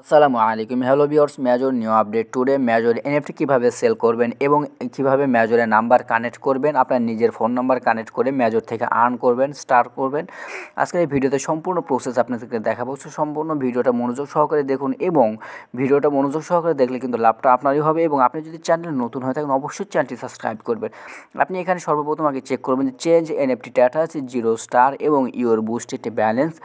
আসসালামু আলাইকুম, hello viewers, major new update today. Major NFT কিভাবে সেল করবেন এবং কিভাবে মেজরের নাম্বার কানেক্ট করবেন, আপনার নিজের ফোন নাম্বার কানেক্ট করে মেজর থেকে আর্ন করবেন, স্টার্ট করবেন। আজকের এই ভিডিওতে সম্পূর্ণ প্রসেস আপনাদেরকে দেখাবো। সম্পূর্ণ ভিডিওটা মনোযোগ সহকারে দেখুন এবং ভিডিওটা মনোযোগ সহকারে দেখলে কিন্তু লাভটা আপনারই হবে। এবং আপনি যদি চ্যানেলে নতুন হয়ে থাকেন অবশ্যই চ্যানেলটি সাবস্ক্রাইব করবেন। আপনি এখানে সর্বপ্রথম আগে চেক করবেন যে চেঞ্জ এনএফটি স্ট্যাটাস 0 এবং ইওর বুস্টেড ব্যালেন্স,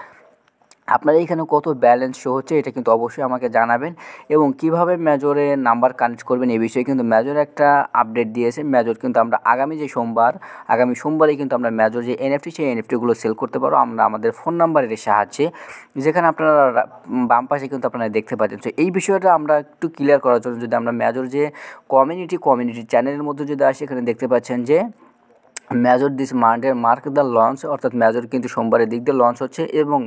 আপনার এখানে কত ব্যালেন্স শো হচ্ছে এটা কিন্তু অবশ্যই আমাকে জানাবেন। এবং কিভাবে মেজরে নাম্বার কানেক্ট করবেন এই বিষয়ে কিন্তু মেজর একটা আপডেট দিয়েছে। মেজর কিন্তু আমরা আগামী সোমবারে কিন্তু আমরা মেজর যে এনএফটি সেই এনএফটিগুলো সেল করতে পারবো আমরা আমাদের ফোন নাম্বারের সাহায্যে, যেখানে আপনারা বাম পাশে কিন্তু আপনারা দেখতে পাচ্ছেন। তো এই বিষয়টা আমরা একটু ক্লিয়ার করার জন্য যদি আমরা মেজর যে কমিউনিটি চ্যানেলের মধ্যে যদি আসি, এখানে দেখতে পাচ্ছেন যে major this mark the launch, অর্থাৎ মেজর কিন্তু সোমবারের দিক দিয়ে লঞ্চ হচ্ছে। এবং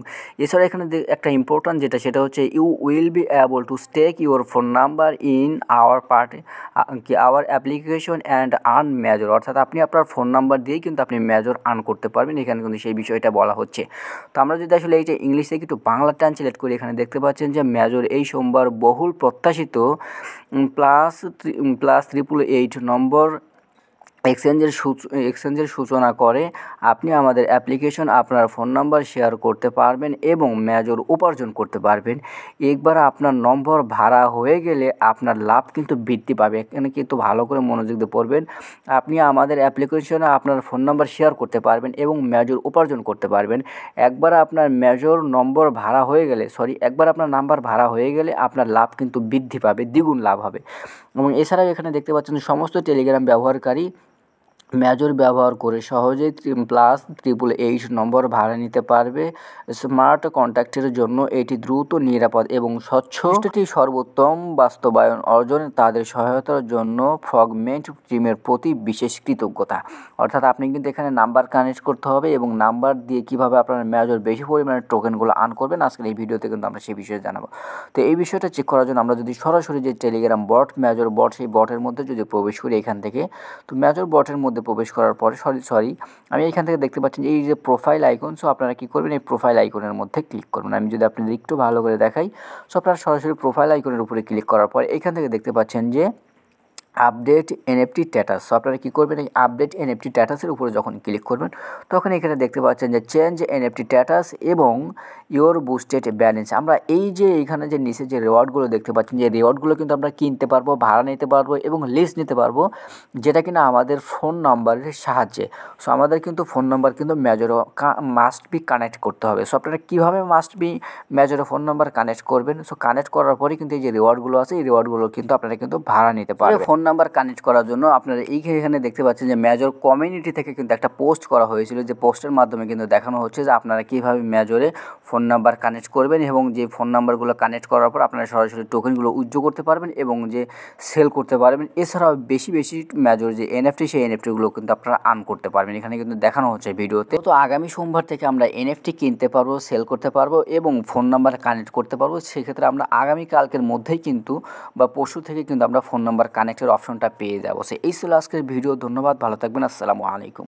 এছাড়া এখানে একটা ইম্পর্ট্যান্ট সেটা হচ্ছে you will be able to stake your phone number in our application and earn major, অর্থাৎ আপনি আপনার ফোন নাম্বার দিয়েই কিন্তু আপনি মেজর আর্ন করতে পারবেন। এখানে কিন্তু সেই বিষয়টা বলা হচ্ছে। তো আমরা যদি আসলে এই যে ইংলিশ থেকে একটু বাংলা ট্রান্সলেট করি, এখানে দেখতে পাচ্ছেন যে মেজর এই সোমবার বহুল প্রত্যাশিত +888 নম্বর এক্সচেঞ্জের সূচনা করে। আপনি আমাদের অ্যাপ্লিকেশন আপনার ফোন নাম্বার শেয়ার করতে পারবেন এবং মেজর উপার্জন করতে পারবেন। একবার আপনার নম্বর ভাড়া হয়ে গেলে আপনার লাভ কিন্তু বৃদ্ধি পাবে। এখানে কিন্তু ভালো করে মনোযোগ দিয়ে পড়বেন। আপনি আমাদের অ্যাপ্লিকেশনে আপনার ফোন নাম্বার শেয়ার করতে পারবেন এবং মেজর উপার্জন করতে পারবেন। একবার আপনার নাম্বার ভাড়া হয়ে গেলে আপনার লাভ কিন্তু বৃদ্ধি পাবে, দ্বিগুণ লাভ হবে। এবং এছাড়াও এখানে দেখতে পাচ্ছেন সমস্ত টেলিগ্রাম ব্যবহারকারী মেজর ব্যবহার করে সহজেই +888 নম্বর ভাড়া নিতে পারবে। স্মার্ট কন্ট্যাক্টের জন্য এটি দ্রুত, নিরাপদ এবং স্বচ্ছ। এটি সর্বোত্তম বাস্তবায়ন অর্জনে তাদের সহায়তার জন্য ফ্রগমেন্ট টিমের প্রতি বিশেষ কৃতজ্ঞতা। অর্থাৎ আপনি কিন্তু এখানে নাম্বার কানেক্ট করতে হবে এবং নাম্বার দিয়ে কীভাবে আপনার মেজর বেশি পরিমাণে টোকেনগুলো আর্ন করবেন আজকের এই ভিডিওতে কিন্তু আমরা সেই বিষয়ে জানাবো। তো এই বিষয়টা চেক করার জন্য আমরা যদি সরাসরি যে টেলিগ্রাম মেজর বট, সেই বটের মধ্যে যদি প্রবেশ করি এখান থেকে, তো মেজর বটের মধ্যে প্রবেশ করার পরে আমি এখান থেকে দেখতে পাচ্ছেন এই যে প্রোফাইল আইকন। সো আপনারা কী করবেন, এই প্রোফাইল আইকনের মধ্যে ক্লিক করবেন। আমি যদি আপনাদের একটু ভালো করে দেখাই, সো আপনারা সরাসরি প্রোফাইল আইকনের উপরে ক্লিক করার পর এখান থেকে দেখতে পাচ্ছেন যে আপডেট এনএফটি স্ট্যাটাস। সো আপনারা কী করবেন, এই আপডেট এনএফটি স্ট্যাটাসের উপরে যখন ক্লিক করবেন তখন এখানে দেখতে পাচ্ছেন যে চেঞ্জ এনএফটি স্ট্যাটাস এবং ইওর বুস্টেড ব্যালেন্স। আমরা এই যে এখানে যে নিচে যে রিওয়ার্ডগুলো দেখতে পাচ্ছেন, যে রিওয়ার্ডগুলো কিন্তু আমরা কিনতে পারবো, ভাড়া নিতে পারবো এবং লিস্ট নিতে পারবো, যেটা কিনা আমাদের ফোন নাম্বারের সাহায্যে। সো আমাদের কিন্তু ফোন নাম্বার কিন্তু মেজরও মাস্ট বি কানেক্ট করতে হবে। সো আপনারা কীভাবে মেজরও ফোন নাম্বার কানেক্ট করবেন, সো কানেক্ট করার পরে কিন্তু এই যে রিওয়ার্ডগুলো আছে এই রিওয়ার্ডগুলো কিন্তু আপনারা কিন্তু ভাড়া নিতে পারবেন। ফোন নাম্বার কানেক্ট করার জন্য আপনারা এইখানে দেখতে পাচ্ছেন যে মেজর কমিউনিটি থেকে কিন্তু একটা পোস্ট করা হয়েছিল, যে পোস্টের মাধ্যমে কিন্তু দেখানো হচ্ছে যে আপনারা কীভাবে মেজরে ফোন নাম্বার কানেক্ট করবেন এবং যে ফোন নাম্বারগুলো কানেক্ট করার পর আপনারা সরাসরি টোকেনগুলো উইথড্র করতে পারবেন এবং যে সেল করতে পারবেন। এছাড়াও বেশি মেজর যে এনএফটি সেই এনএফটিগুলো কিন্তু আপনারা আর্ন করতে পারবেন, এখানে কিন্তু দেখানো হচ্ছে ভিডিওতে। তো আগামী সোমবার থেকে আমরা এনএফটি কিনতে পারবো, সেল করতে পারবো এবং ফোন নাম্বার কানেক্ট করতে পারবো। সেক্ষেত্রে আমরা আগামীকালকের মধ্যেই কিন্তু বা পরশু থেকে কিন্তু আমরা ফোন নাম্বার কানেক্টের অপশনটা পেয়ে যাবো। এই ছিল আজকের ভিডিও। ধন্যবাদ, ভালো থাকবেন, আসসালামু আলাইকুম।